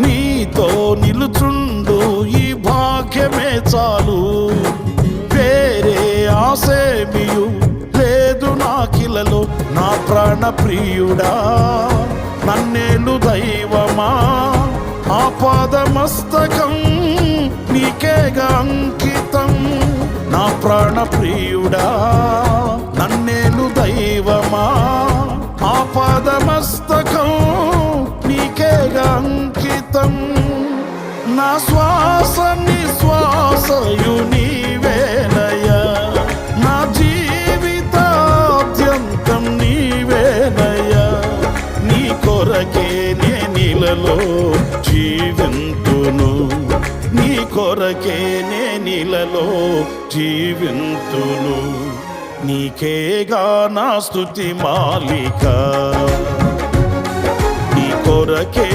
నీతో నిలుచుండు ఈ భాగ్యమే చాలు. వేరే ఆసేమియు లేదు నాకిలలో. నా ప్రాణ ప్రియుడా నన్నేలు దైవమా, ఆపాదమస్తకం నీకేగా అంకితం. నా ప్రాణ ప్రియుడా నన్నేలు దైవమా, ఆపాదమస్తకం నీకేగా అంకితం. నా శ్వాస నిశ్వాసయు నీవేనయ్యా, నా జీవితాద్యంతం నీవేనయ్యా. నీ కొరకే నేనిలలో జీవింతును, నీ కొరకే నేనిలలో జీవింతును. నీకేగా నా స్తుతి మాలిక, నీ కొరకే